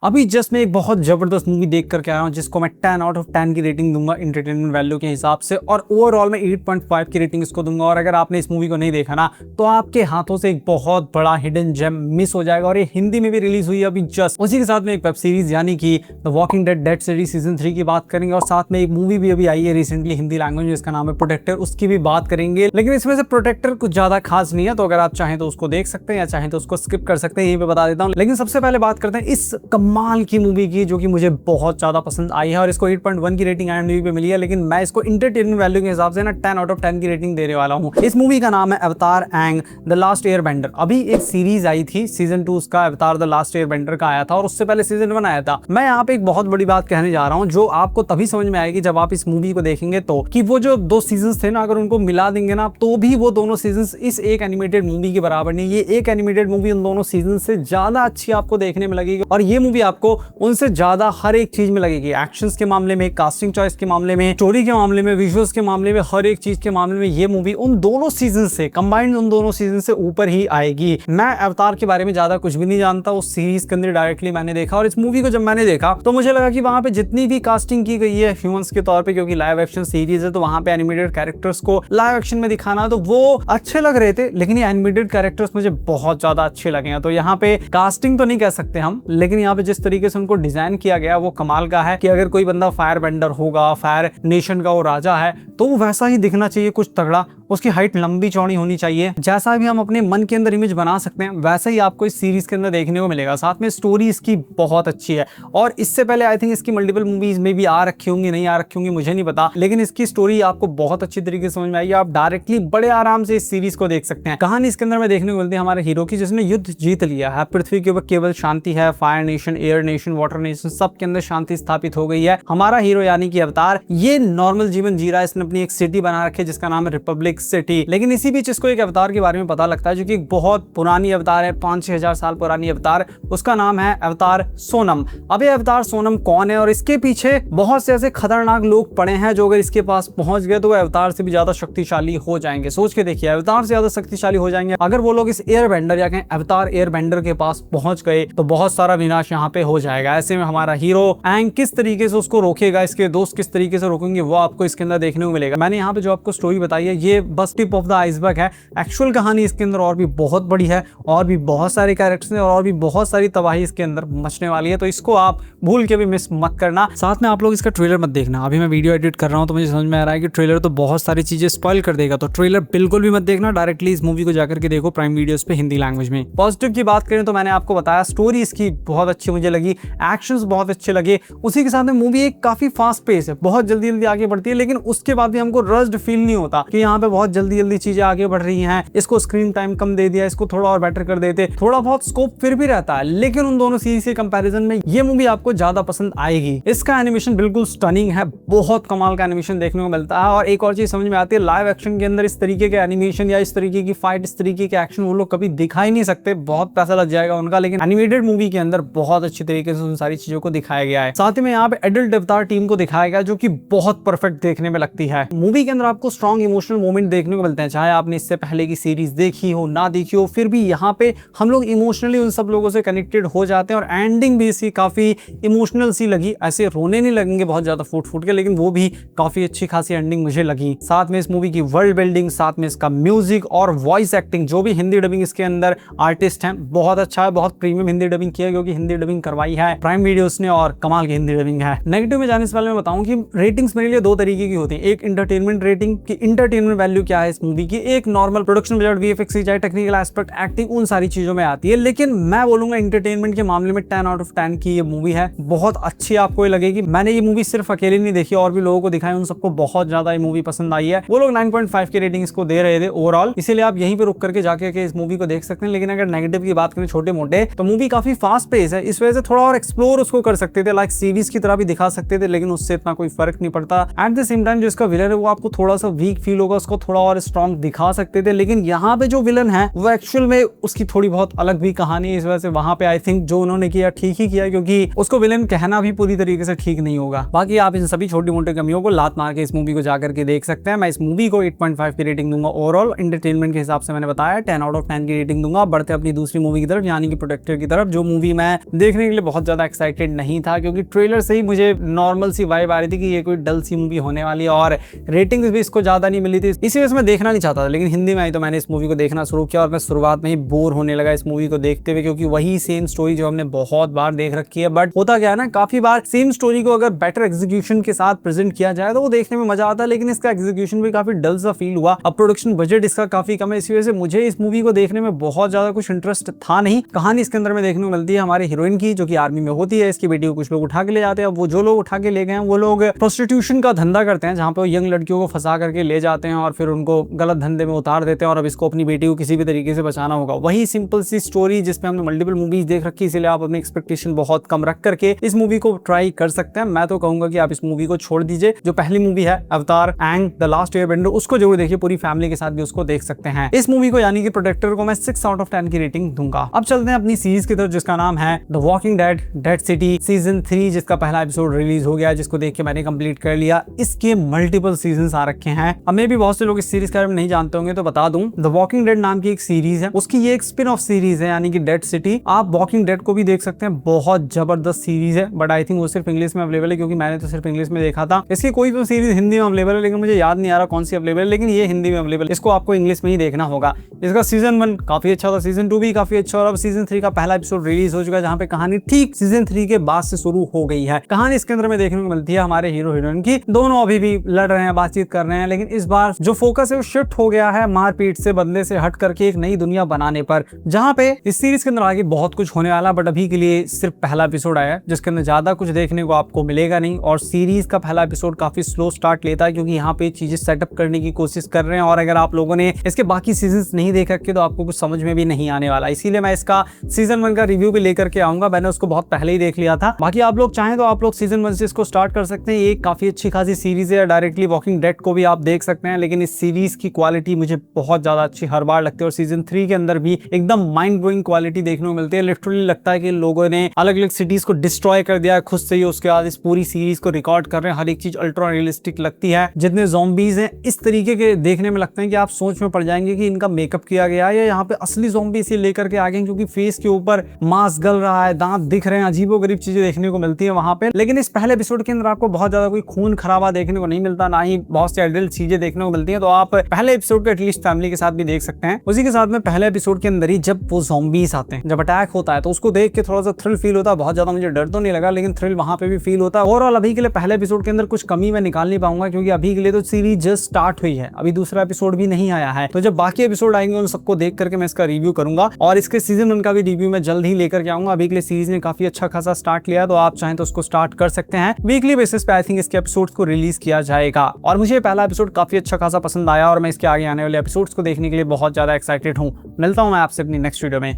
अभी जस्ट मैं एक बहुत जबरदस्त मूवी देख करके आया हूँ जिसको मैं 10 आउट ऑफ 10 की रेटिंग दूंगा इंटरटेनमेंट वैल्यू के हिसाब से, और ओवरऑल मैं 8.5 की रेटिंग इसको दूंगा। और अगर आपने इस मूवी को नहीं देखा ना तो आपके हाथों से एक बहुत बड़ा हिडन जेम मिस हो जाएगा। और ये हिंदी में भी रिलीज हुई है अभी जस्ट। उसी के साथ में एक वेब सीरीज यानी कि the walking dead series season 3 की बात करेंगे, और साथ में एक मूवी भी अभी आई है रिसेंटली हिंदी लैंग्वेज में जिसका नाम है प्रोटेक्टर, उसकी भी बात करेंगे। लेकिन इसमें से प्रोटेक्टर कुछ ज्यादा खास नहीं है, तो अगर आप चाहें तो उसको देख सकते हैं या चाहें तो उसको स्किप कर सकते हैं, यही पे बता देता हूँ। लेकिन सबसे पहले बात करते हैं इस कमाल की मूवी की जो कि मुझे बहुत ज्यादा पसंद आई है, और इसको 8.1 की रेटिंग IMDb पे मिली है। लेकिन मैं इसको इंटरटेनमेंट वैल्यू के हिसाब से ना 10 आउट ऑफ 10 की रेटिंग देने वाला हूँ। इस मूवी का नाम है अवतार एंग द लास्ट एयरबेंडर। अभी एक सीरीज आई थी सीजन 2 उसका अवतार द लास्ट एयरबेंडर का आया था, और उससे पहले सीजन 1 आया था। मैं यहाँ पे एक बहुत बड़ी बात कहने जा रहा हूँ जो आपको तभी समझ में आएगी जब आप इस मूवी को देखेंगे, तो कि वो जो 2 सीजन थे ना अगर उनको मिला देंगे ना तो भी वो दोनों सीजन इस एक एनिमेटेड मूवी के बराबर नहीं। ये एक एनिमेटेड मूवी उन दोनों सीजन से ज्यादा अच्छी आपको देखने में लगेगी, और ये मूवी आपको उनसे ज्यादा हर एक चीज में लगेगी। एक्शंस के मामले में, कास्टिंग चॉइस के मामले में, स्टोरी के मामले में, विजुअल्स के मामले में, हर एक चीज के मामले में ये मूवी उन दोनों सीजन से कंबाइंड उन दोनों सीजन से ऊपर ही आएगी। मैं अवतार के बारे में ज्यादा कुछ भी नहीं जानता, उस सीरीज के अंदर डायरेक्टली मैंने देखा, और इस मूवी को जब मैंने देखा तो मुझे लगा कि वहां पे जितनी भी कास्टिंग की गई है ह्यूमंस के तौर पे, क्योंकि लाइव एक्शन सीरीज है तो वहां पे एनिमेटेड कैरेक्टर्स को लाइव एक्शन में दिखाना तो वो अच्छे लग रहे थे, लेकिन ये एनिमेटेड कैरेक्टर्स मुझे बहुत ज्यादा अच्छे लगे। तो यहाँ पे कास्टिंग तो नहीं कह सकते हम, लेकिन यहाँ पे जिस तरीके से उनको डिजाइन किया गया वो कमाल का है कि अगर कोई बंदा फायर बेंडर होगा, फायर नेशन का वो राजा है, तो वो वैसा ही दिखना चाहिए, कुछ तगड़ा। उसकी हाइट लंबी चौड़ी होनी चाहिए, जैसा भी हम अपने मन के अंदर इमेज बना सकते हैं वैसा ही आपको इस सीरीज के अंदर देखने को मिलेगा। साथ में स्टोरी इसकी बहुत अच्छी है, और इससे पहले आई थिंक इसकी मल्टीपल मूवीज में भी आ रखी होंगी, नहीं आ रखी होंगी मुझे नहीं पता, लेकिन इसकी स्टोरी आपको बहुत अच्छी तरीके से समझ में आएगी। आप डायरेक्टली बड़े आराम से इस सीरीज को देख सकते हैं। कहानी इसके अंदर में देखने को मिलती है हमारे हीरो की जिसने युद्ध जीत लिया है। पृथ्वी के ऊपर केवल शांति है, fire nation, air nation, water nation, सब के अंदर शांति स्थापित हो गई है। हमारा हीरो यानी कि अवतार ये नॉर्मल जीवन जी रहा है। इसने अपनी एक सिटी बना रखी है जिसका नाम है रिपब्लिक सिटी। लेकिन इसी बीच इसको एक अवतार के बारे में पता लगता है जो कि एक बहुत पुरानी अवतार है, 5-6 हजार साल पुरानी अवतार। उसका नाम है अवतार सोनम। अब ये अवतार सोनम कौन है और इसके पीछे बहुत से ऐसे खतरनाक लोग पड़े हैं जो अगर इसके पास पहुंच गए तो वो अवतार से भी ज्यादा शक्तिशाली हो जाएंगे। सोच के देखिए, अवतार से ज्यादा शक्तिशाली हो जाएंगे अगर वो लोग इस एयरबेंडर या कहें अवतार एयरबेंडर के पास पहुंच गए तो बहुत सारा विनाश यहाँ पे हो जाएगा। ऐसे में हमारा हीरो एंग किस तरीके से उसको रोकेगा, इसके दोस्त किस तरीके से रोकेंगे, वो आपको इसके अंदर देखने को मिलेगा। मैंने यहाँ पे जो आपको स्टोरी बताई है ये बस टिप ऑफ द आइसबर्ग है। एक्चुअल कहानी इसके अंदर और भी बहुत बड़ी है, और भी बहुत सारे कैरेक्टर्स हैं, और भी बहुत सारी तबाही इसके अंदर मचने वाली है, तो इसको आप भूल के भी मिस मत करना। साथ में आप लोग इसका ट्रेलर मत देखना। अभी मैं वीडियो एडिट कर रहा हूँ तो मुझे समझ में आ रहा है कि ट्रेलर तो बहुत सारी चीजें स्पॉइल कर देगा, तो ट्रेलर बिल्कुल भी मत देखना। डायरेक्टली इस मूवी को जाकर के देखो प्राइम वीडियोस पे हिंदी लैंग्वेज में। पॉजिटिव की बात करें तो मैंने आपको बताया स्टोरी इसकी बहुत अच्छी मुझे लगी, एक्शंस बहुत अच्छे लगे। उसी के साथ में मूवी एक काफी फास्ट पेस है, बहुत जल्दी जल्दी आगे बढ़ती है, लेकिन उसके बाद भी हमको रश्ड फील नहीं होता कि यहाँ पे बहुत जल्दी जल्दी चीजें आगे बढ़ रही हैं, इसको स्क्रीन टाइम कम दे दिया, इसको थोड़ा और बेटर कर देते, थोड़ा बहुत स्कोप फिर भी रहता है। लेकिन उन दोनों सीरीज के कंपैरिजन में ये मूवी आपको ज्यादा पसंद आएगी। इसका एनिमेशन बिल्कुल स्टनिंग है, बहुत कमाल का एनिमेशन देखने को मिलता है। और एक और चीज समझ में आती है, लाइव एक्शन के अंदर इस तरीके के एनिमेशन या इस तरीके की फाइट, इस तरीके के एक्शन वो लोग कभी दिखा ही नहीं सकते, बहुत पैसा लग जाएगा उनका। लेकिन एनिमेटेड मूवी के अंदर बहुत अच्छी तरीके से उन सारी चीजों को दिखाया गया है। साथ ही में यहाँ पे एडल्ट अवतार टीम को दिखाया गया जो कि बहुत परफेक्ट देखने में लगती है। मूवी के अंदर आपको स्ट्रॉन्ग इमोशनल मोमेंट देखने को मिलते हैं, चाहे आपने इससे पहले की सीरीज देखी हो ना देखी हो, फिर भी यहाँ पे हम लोग इमोशनली उन सब लोगों से कनेक्टेड हो जाते हैं। और एंडिंग भी इसकी काफी इमोशनल सी लगी, ऐसे रोने नहीं लगेंगे बहुत ज्यादा फूट फूट के, लेकिन वो भी काफी अच्छी खासी एंडिंग मुझे लगी। साथ में इस मूवी की वर्ल्ड बिल्डिंग, साथ में इसका म्यूजिक और वॉइस एक्टिंग, जो भी हिंदी डबिंग इसके अंदर आर्टिस्ट हैं बहुत अच्छा है, बहुत प्रीमियम हिंदी डबिंग किया क्योंकि हिंदी डबिंग करवाई है प्राइम वीडियोस ने, और कमाल की हिंदी डबिंग है। नेगेटिव में जाने से पहले मैं बताऊं कि रेटिंग्स मेरे लिए 2 तरीके की होती है, एक इंटरटेनमेंट रेटिंग की इंटरटेनमेंट वैल्यू क्या है इस मूवी की, एक नॉर्मल प्रोडक्शन बजट, वीएफएक्स, चाहे टेक्निकल एस्पेक्ट, एक्टिंग, उन सारी चीजों में आती है। लेकिन मैं बोलूंगा इंटरटेनमेंट के मामले में 10 आउट ऑफ 10 की ये मूवी है, बहुत अच्छी आपको ये लगेगी। मैंने ये मूवी सिर्फ अकेले नहीं देखी, और भी लोगों को दिखाई, उन सबको बहुत ज्यादा ये मूवी पसंद आई है। वो लोग 9.5 की रेटिंग इसको दे रहे थे ओवरऑल, इसीलिए आप यहीं पे रुक करके जाके इस मूवी को देख सकते हैं। लेकिन अगर नेगेटिव की बात करें छोटे मोटे, तो मूवी काफी फास्ट पेस है, इस वजह से थोड़ा और एक्सप्लोर उसको कर सकते थे, लाइक सीरीज की तरह भी दिखा सकते थे, लेकिन उससे इतना कोई फर्क नहीं पड़ता। एट द सेम टाइम जो इसका विलन है वो आपको थोड़ा सा वीक फील होगा, उसको को थोड़ा और स्ट्रॉन्ग दिखा सकते थे, लेकिन यहाँ पे जो विलन है वो एक्चुअल में उसकी थोड़ी बहुत अलग भी कहानी है। इस वजह से वहां पे आई थिंक जो उन्होंने किया ठीक ही किया, क्योंकि उसको विलन कहना भी पूरी तरीके से ठीक नहीं होगा। बाकी आप इन सभी छोटी मोटी कमियों को लात मार के इस मूवी को जाकर के देख सकते हैं। मैं इस मूवी को 8.5 की रेटिंग दूंगा। ओवरऑल एंटरटेनमेंट के हिसाब से मैंने बताया 10 आउट ऑफ 10 की रेटिंग दूंगा। बढ़ते अपनी दूसरी मूवी की तरफ, यानी कि प्रोटेक्टर की तरफ, जो मूवी मैं देखने के लिए बहुत ज्यादा एक्साइटेड नहीं था, क्योंकि ट्रेलर से ही मुझे नॉर्मल सी वाइब आ रही थी कि ये कोई डल सी मूवी होने वाली है और रेटिंग्स भी इसको ज्यादा नहीं मिली थी। इसी वजह से मैं देखना नहीं चाहता था, लेकिन हिंदी में आई तो मैंने इस मूवी को देखना शुरू किया और मैं शुरुआत में ही बोर होने लगा इस मूवी को देखते हुए, क्योंकि वही सेम स्टोरी जो हमने बहुत बार देख रखी है। बट होता क्या है ना, काफी बार सेम स्टोरी को अगर बेटर एग्जीक्यूशन के साथ प्रेजेंट किया जाए तो वो देखने में मजा आता है, लेकिन इसका एग्जीक्यूशन भी काफी डल सा फील हुआ। अब प्रोडक्शन बजट इसका काफी कम है, इसी वजह से मुझे इस मूवी को देखने में बहुत ज्यादा कुछ इंटरेस्ट था नहीं। कहानी इसके अंदर में देखने को मिलती है हमारे हीरोइन की, जो कि आर्मी में होती है। इसकी बेटी को कुछ लोग उठा के ले जाते हैं। वो जो लोग उठा के ले गए हैं वो लोग प्रोस्टिट्यूशन का धंधा करते हैं, जहां पे वो यंग लड़कियों को फंसा करके ले जाते हैं और फिर उनको गलत धंधे में उतार देते हैं, और अब इसको अपनी बेटी को किसी भी तरीके से बचाना होगा। वही सिंपल सी स्टोरी जिसमें हमने मल्टीपल मूवीज देख रखी, इसलिए आप अपनी एक्सपेक्टेशन बहुत कम रख करके इस मूवी को ट्राई कर सकते हैं। मैं तो कहूंगा कि आप इस मूवी को छोड़ दीजिए। जो पहली मूवी है अवतार एंड द लास्ट एयरबेंडर, उसको जरूर देखिए, पूरी फैमिली के साथ भी उसको देख सकते हैं। इस मूवी को यानी कि प्रोटेक्टर को मैं 6 आउट ऑफ 10 की रेटिंग दूंगा। अब चलते हैं अपनी सीरीज की तरफ, जिसका नाम है the walking dead dead city season 3, जिसका पहला एपिसोड रिलीज हो गया, जिसको देख के मैंने कंप्लीट कर लिया। इसके मल्टीपल सीजन आ रखे हैं। अब मे भी बहुत से लोग इस सीरीज के बारे में नहीं जानते होंगे, तो बता दूं, द वॉकिंग डेड नाम की एक सीरीज है, उसकी ये एक स्पिन ऑफ सीरीज है, यानी कि डेड सिटी। आप वॉकिंग डेड को भी देख सकते हैं, बहुत जबरदस्त सीरीज है, बट आई थिंक वो सिर्फ इंग्लिश में अवेलेबल है, क्योंकि मैंने तो सिर्फ इंग्लिश में देखा था। इसकी कोई तो सीरीज हिंदी में अवेलेबल है, लेकिन मुझे याद नहीं आ रहा कौन सी अवेलेबल है, लेकिन ये हिंदी में अवेलेबल है। इसको आपको इंग्लिश में ही देखना होगा। इसका सीजन 1 काफी अच्छा था, सीजन 2 भी काफी अच्छा, और अब सीजन 3 का पहला एपिसोड रिलीज हो चुका है, जहां पे कहानी ठीक सीजन 3 के बाद से शुरू हो गई है। कहानी इसके अंदर में देखने को मिलती है हमारे हीरो हीरोइन की, दोनों अभी भी लड़ रहे हैं, बातचीत कर रहे हैं, लेकिन इस बार जो फोकस है वो शिफ्ट हो गया है मारपीट से, बदले से हट करके एक नई दुनिया बनाने पर, जहां पे इस सीरीज के अंदर आगे बहुत कुछ होने वाला। बट अभी के लिए सिर्फ पहला एपिसोड आया है, जिसके अंदर ज्यादा कुछ देखने को आपको मिलेगा नहीं, और सीरीज का पहला एपिसोड काफी स्लो स्टार्ट लेता है, क्योंकि यहाँ पे चीजें सेटअप करने की कोशिश कर रहे हैं, और अगर आप लोगों ने इसके बाकी सीजन्स नहीं देख रखे तो आपको कुछ समझ में भी नहीं आने वाला। इसीलिए मैं इसका सीजन 1 का रिव्यू भी लेकर के आऊंगा। मैंने उसको बहुत पहले ही देख लिया था। बाकी आप लोग चाहें तो आप लोग सीजन 1 से इसको स्टार्ट कर सकते हैं। ये काफी अच्छी खासी सीरीज है। डायरेक्टली वॉकिंग डेड को भी आप देख सकते हैं, लेकिन इस सीरीज की क्वालिटी मुझे बहुत ज्यादा अच्छी हर बार लगती है, और सीजन 3 के अंदर भी एकदम माइंड ब्लोइंग क्वालिटी देखने को मिलती है। लिटरली लगता है कि लोगों ने अलग अलग सिटीज को डिस्ट्रॉय कर दिया खुद से ही, उसके बाद इस पूरी सीरीज को रिकॉर्ड कर रहे हैं। हर एक चीज अल्ट्रा रियलिस्टिक लगती है। जितने ज़ॉम्बीज हैं इस तरीके के देखने में लगते हैं कि आप सोच में पड़ जाएंगे कि इनका मेकअप किया गया है, या यहाँ पे असली ज़ॉम्बी इसे लेकर के आ गए, क्योंकि फेस के ऊपर मास्क गल रहा है, दांत दिख रहे हैं, अजीबोगरीब चीजें देखने को मिलती है वहां पे। लेकिन इस पहले एपिसोड के अंदर आपको बहुत ज्यादा कोई खून खराबा देखने को नहीं मिलता, ना ही बहुत सी एडल्ट चीजें देखने को मिलती हैं, तो आप पहले एपिसोड को एटलीस्ट फैमिली के साथ भी देख सकते हैं। उसी के साथ में पहले एपिसोड के अंदर ही जब वो ज़ॉम्बीज आते हैं, जब अटैक होता है, तो उसको देख के थोड़ा सा थ्रिल फील होता है। बहुत ज्यादा मुझे डर तो नहीं लगा, लेकिन थ्रिल वहां पे भी फील होता है। ओवरऑल अभी के लिए पहले एपिसोड के अंदर कुछ कमी मैं निकाल नहीं पाऊंगा, क्योंकि अभी के लिए तो सीरीज जस्ट स्टार्ट हुई है, अभी दूसरा एपिसोड भी नहीं आया है। तो जब बाकी एपिसोड आएंगे उन सबको देख करके मैं इसका रिव्यू करूंगा, और इसके सीजन 1 का भी रिव्यू मैं जल्द ही लेकर के आऊंगा। अभी के लिए सीरीज ने काफी अच्छा खासा स्टार्ट लिया है, तो आप चाहें तो उसको स्टार्ट कर सकते हैं। वीकली बेसिस पे आई थिंक इसके एपिसोड्स को रिलीज किया जाएगा, और मुझे पहला एपिसोड काफी अच्छा खासा पसंद आया, और मैं इसके आगे आने वाले एपिसोड्स को देखने के लिए बहुत ज्यादा एक्साइटेड हूं। मिलता हूं मैं आपसे अपनी नेक्स्ट वीडियो में।